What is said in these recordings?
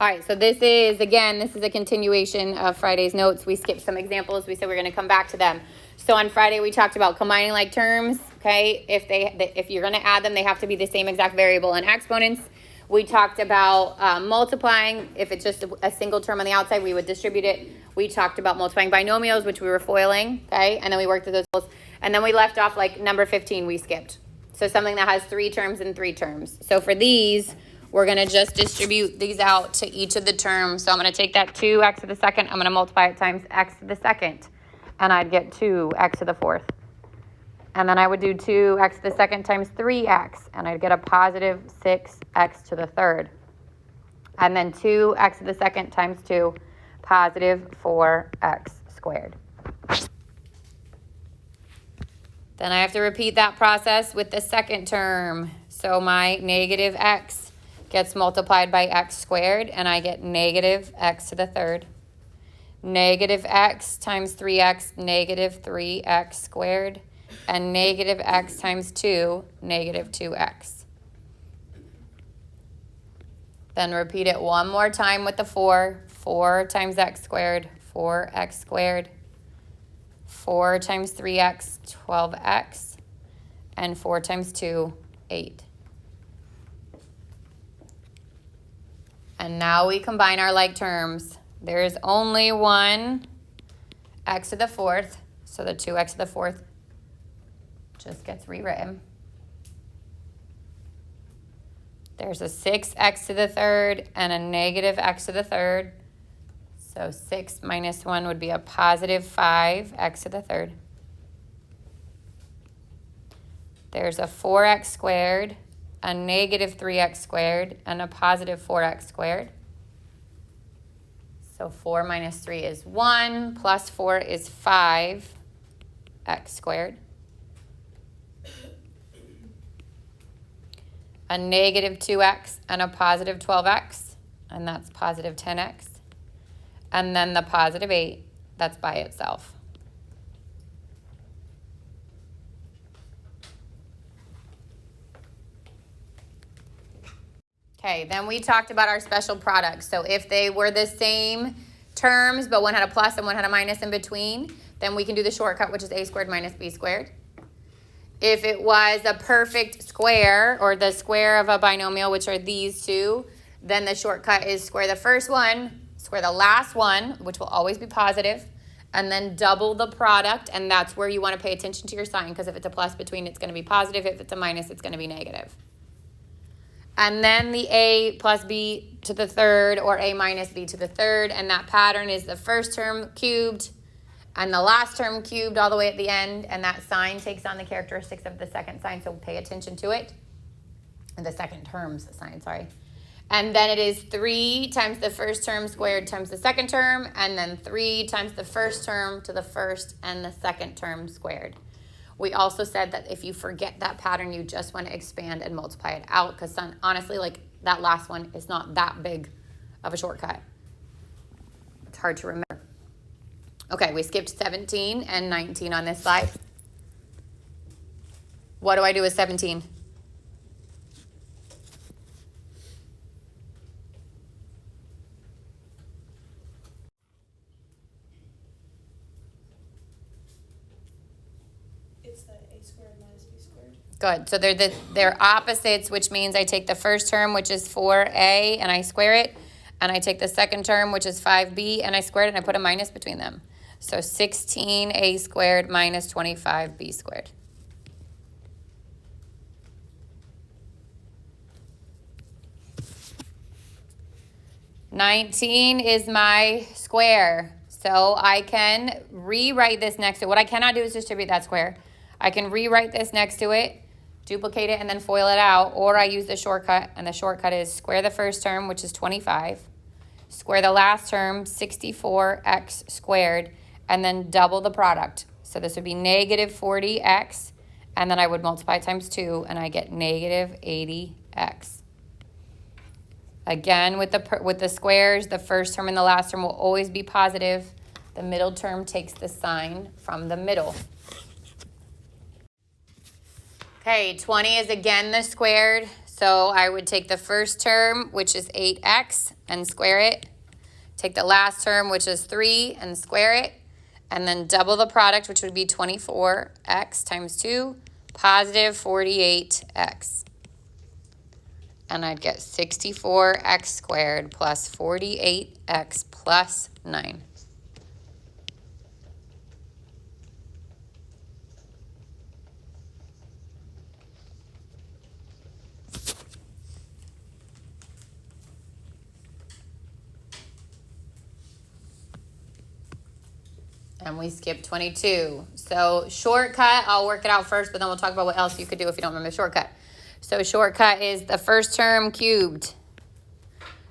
All right, so this is a continuation of Friday's notes. We skipped some examples. We said we're going to come back to them. So on Friday, we talked about combining like terms, okay? If you're going to add them, they have to be the same exact variable and exponents. We talked about multiplying. If it's just a single term on the outside, we would distribute it. We talked about multiplying binomials, which we were foiling, okay? And then we worked through those. And then we left off like number 15 we skipped. So something that has 3 terms and 3 terms. So for these, we're going to just distribute these out to each of the terms. So I'm going to take that 2x to the second. I'm going to multiply it times x to the second. And I'd get 2x to the fourth. And then I would do 2x to the second times 3x. And I'd get a positive 6x to the third. And then 2x to the second times 2, positive 4x squared. Then I have to repeat that process with the second term. So my negative x gets multiplied by x squared, and I get negative x to the third. Negative x times 3x, negative 3x squared, and negative x times 2, negative 2x. Then repeat it one more time with the 4. 4 times x squared, 4x squared. 4 times 3x, 12x, and 4 times 2, 8. And now we combine our like terms. There is only one x to the fourth, so the 2x to the fourth just gets rewritten. There's a 6x to the third and a negative x to the third. So 6 minus 1 would be a positive 5x to the third. There's a 4x squared, a negative 3x squared, and a positive 4x squared. So 4 minus 3 is 1, plus 4 is 5x squared. A negative 2x and a positive 12x, and that's positive 10x. And then the positive 8, that's by itself. Okay, then we talked about our special products. So if they were the same terms, but one had a plus and one had a minus in between, then we can do the shortcut, which is a squared minus b squared. If it was a perfect square, or the square of a binomial, which are these two, then the shortcut is square the first one, square the last one, which will always be positive, and then double the product, and that's where you want to pay attention to your sign, because if it's a plus between, it's going to be positive. If it's a minus, it's going to be negative. And then the a plus b to the third, or a minus b to the third, and that pattern is the first term cubed and the last term cubed all the way at the end, and that sign takes on the characteristics of the second sign, so pay attention to it. And the second term's sign, sorry. And then it is 3 times the first term squared times the second term, and then 3 times the first term to the first and the second term squared. We also said that if you forget that pattern, you just want to expand and multiply it out, because honestly, like that last one is not that big of a shortcut. It's hard to remember. Okay, we skipped 17 and 19 on this slide. What do I do with 17? It's the a squared minus b squared. Good. So they're opposites, which means I take the first term, which is 4a, and I square it. And I take the second term, which is 5b, and I square it, and I put a minus between them. So 16a squared minus 25b squared. (19) is my square. So I can rewrite this next to it. What I cannot do is distribute that square. I can rewrite this next to it, duplicate it, and then FOIL it out, or I use the shortcut, and the shortcut is square the first term, which is 25, square the last term, 64x squared, and then double the product. So this would be negative 40x, and then I would multiply times 2, and I get negative 80x. Again, with the squares, the first term and the last term will always be positive. The middle term takes the sign from the middle. Okay, 20 is again the squared. So I would take the first term, which is 8x, and square it. Take the last term, which is 3, and square it. And then double the product, which would be 24x times 2, positive 48x. And I'd get 64x squared plus 48x plus 9. And we skipped 22. So shortcut, I'll work it out first, but then we'll talk about what else you could do if you don't remember the shortcut. So shortcut is the first term cubed.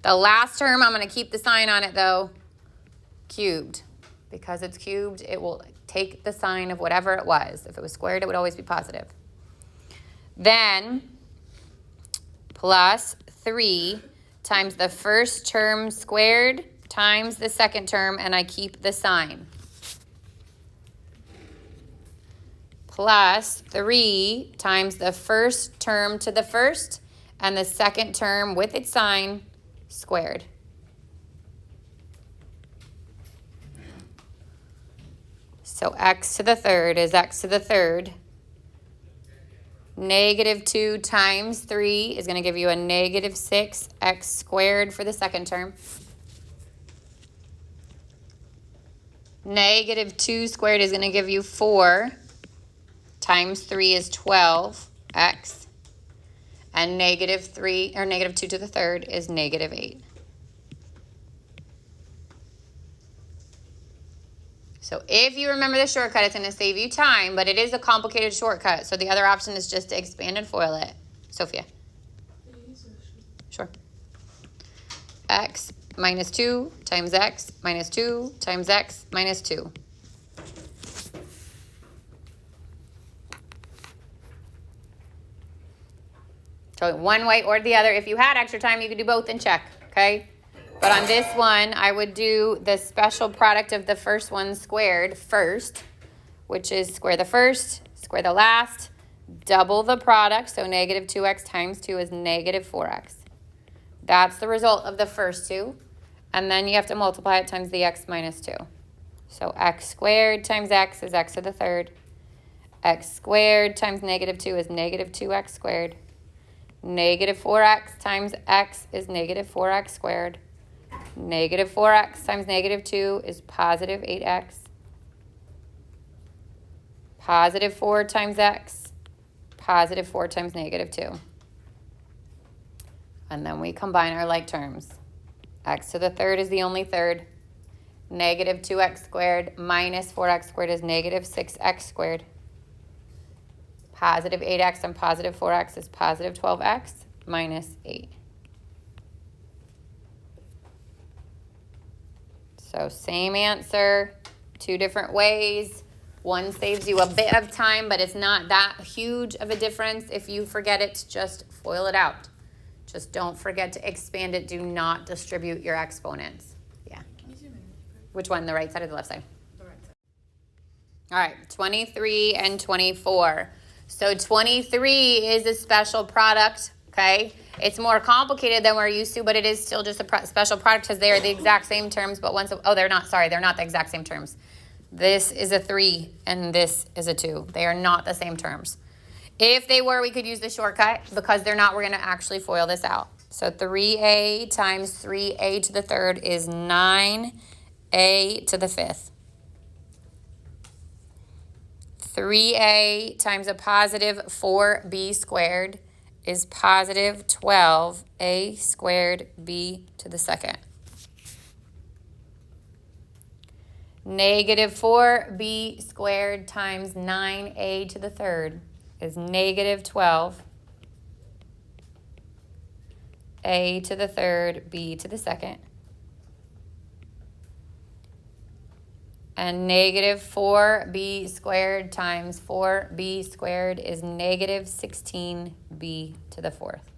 The last term, I'm going to keep the sign on it though, cubed. Because it's cubed, it will take the sign of whatever it was. If it was squared, it would always be positive. Then plus 3 times the first term squared times the second term, and I keep the sign. Plus 3 times the first term to the first and the second term with its sign squared. So x to the third is x to the third. Negative 2 times 3 is going to give you a negative 6x squared for the second term. Negative 2 squared is going to give you 4. Times 3 is 12x. And negative 3, or negative 2 to the third is negative 8. So if you remember the shortcut, it's going to save you time, but it is a complicated shortcut. So the other option is just to expand and FOIL it. Sophia. Sure. X minus 2 times x minus 2 times x minus 2. So one way or the other. If you had extra time, you could do both and check, okay? But on this one, I would do the special product of the first one squared first, which is square the first, square the last, double the product. So negative 2x times 2 is negative 4x. That's the result of the first two. And then you have to multiply it times the x minus 2. So x squared times x is x to the third. X squared times negative 2 is negative 2x squared. Negative 4x times x is negative 4x squared. Negative 4x times negative 2 is positive 8x. Positive 4 times x, positive 4 times negative 2. And then we combine our like terms. X to the third is the only third. Negative 2x squared minus 4x squared is negative 6x squared. Positive 8x and positive 4x is positive 12x minus 8. So same answer, two different ways. One saves you a bit of time, but it's not that huge of a difference. If you forget it, just FOIL it out. Just don't forget to expand it. Do not distribute your exponents. Yeah. Which one? The right side or the left side? The right side. All right, 23 and 24. So 23 is a special product, okay? It's more complicated than we're used to, but it is still just a special product because they are the exact same terms, but they're not, sorry, they're not the exact same terms. This is a 3 and this is a 2. They are not the same terms. If they were, we could use the shortcut. Because they're not, we're going to actually FOIL this out. So 3a times 3a to the third is 9a to the fifth. 3a times a positive 4b squared is positive 12a squared b to the second. Negative 4b squared times 9a to the third is negative 12a to the third b to the second. And negative 4b squared times 4b squared is negative 16b to the fourth.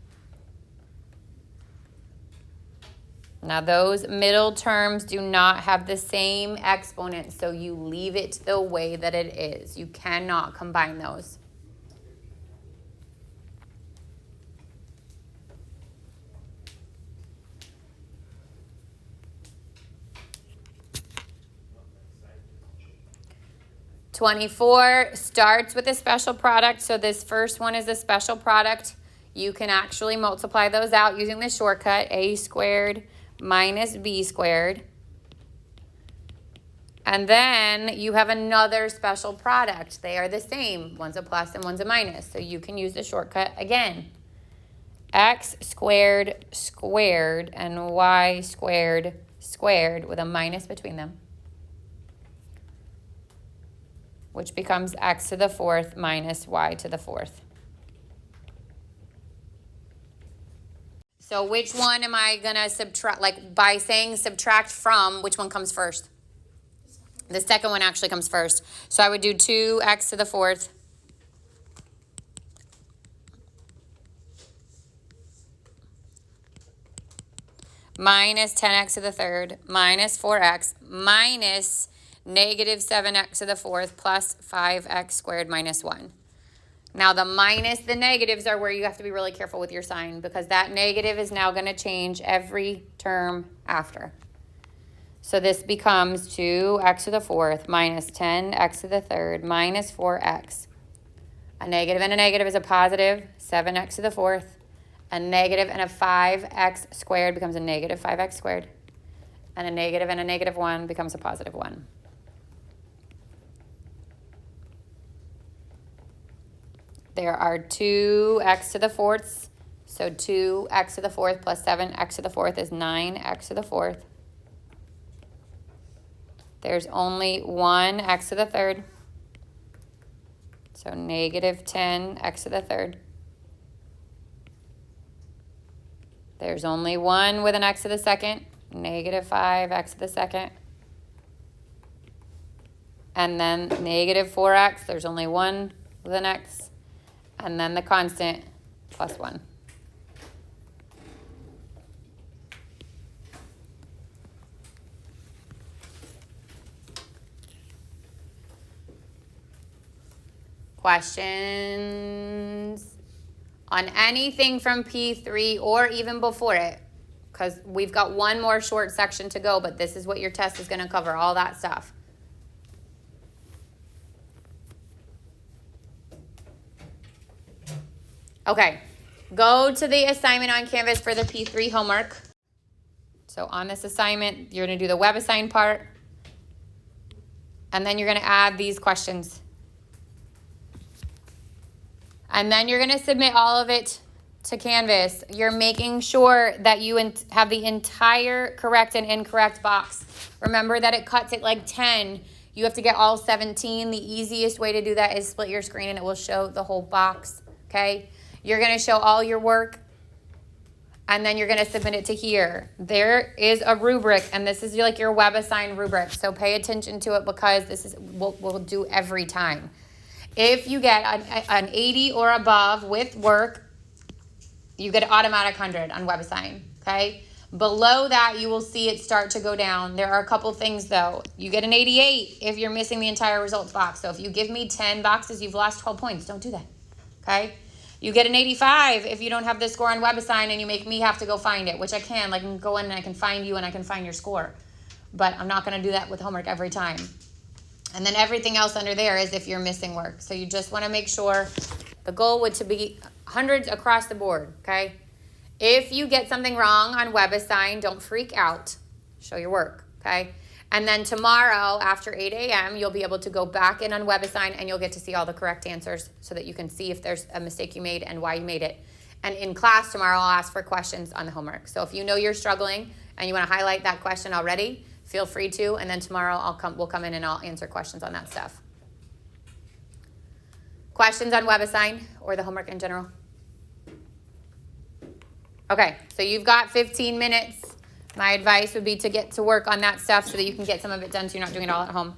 Now those middle terms do not have the same exponent, so you leave it the way that it is. You cannot combine those. 24 starts with a special product. So this first one is a special product. You can actually multiply those out using the shortcut, a squared minus b squared. And then you have another special product. They are the same. One's a plus and one's a minus. So you can use the shortcut again. X squared squared and y squared squared with a minus between them, which becomes x to the fourth minus y to the fourth. So which one am I going to subtract? Like by saying subtract from, which one comes first? The second one actually comes first. So I would do 2x to the fourth minus 10x to the third minus 4x minus negative 7x to the fourth plus 5x squared minus 1. Now the minus, the negatives are where you have to be really careful with your sign, because that negative is now going to change every term after. So this becomes 2x to the fourth minus 10x to the third minus 4x. A negative and a negative is a positive, 7x to the fourth. A negative and a 5x squared becomes a negative 5x squared. And a negative 1 becomes a positive 1. There are 2x to the fourths. So 2x to the fourth plus 7x to the fourth is 9x to the fourth. There's only 1x to the third. So negative 10x to the third. There's only 1 with an x to the second. Negative 5x to the second. And then negative 4x. There's only 1 with an x. And then the constant plus 1. Questions on anything from P3 or even before it? Because we've got one more short section to go, but this is what your test is going to cover, all that stuff. Okay, go to the assignment on Canvas for the P3 homework. So on this assignment, you're going to do the Webassign part, and then you're going to add these questions. And then you're going to submit all of it to Canvas. You're making sure that you have the entire correct and incorrect box. Remember that it cuts it like 10. You have to get all 17. The easiest way to do that is split your screen and it will show the whole box, okay? You're going to show all your work, and then you're going to submit it to here. There is a rubric, and this is like your Webassign rubric, so pay attention to it because this is what we'll do every time. If you get an 80 or above with work, you get an automatic 100 on Webassign, okay? Below that, you will see it start to go down. There are a couple things, though. You get an 88 if you're missing the entire results box. So if you give me 10 boxes, you've lost 12 points. Don't do that, okay? You get an 85 if you don't have the score on Webassign and you make me have to go find it, which I can. Like, I can go in and I can find you and I can find your score. But I'm not going to do that with homework every time. And then everything else under there is if you're missing work. So you just want to make sure the goal would to be hundreds across the board, okay? If you get something wrong on Webassign, don't freak out. Show your work, okay? And then tomorrow after 8 a.m., you'll be able to go back in on Webassign and you'll get to see all the correct answers so that you can see if there's a mistake you made and why you made it. And in class tomorrow, I'll ask for questions on the homework. So if you know you're struggling and you want to highlight that question already, feel free to. And then tomorrow we'll come in and I'll answer questions on that stuff. Questions on Webassign or the homework in general? Okay, so you've got 15 minutes. My advice would be to get to work on that stuff so that you can get some of it done so you're not doing it all at home.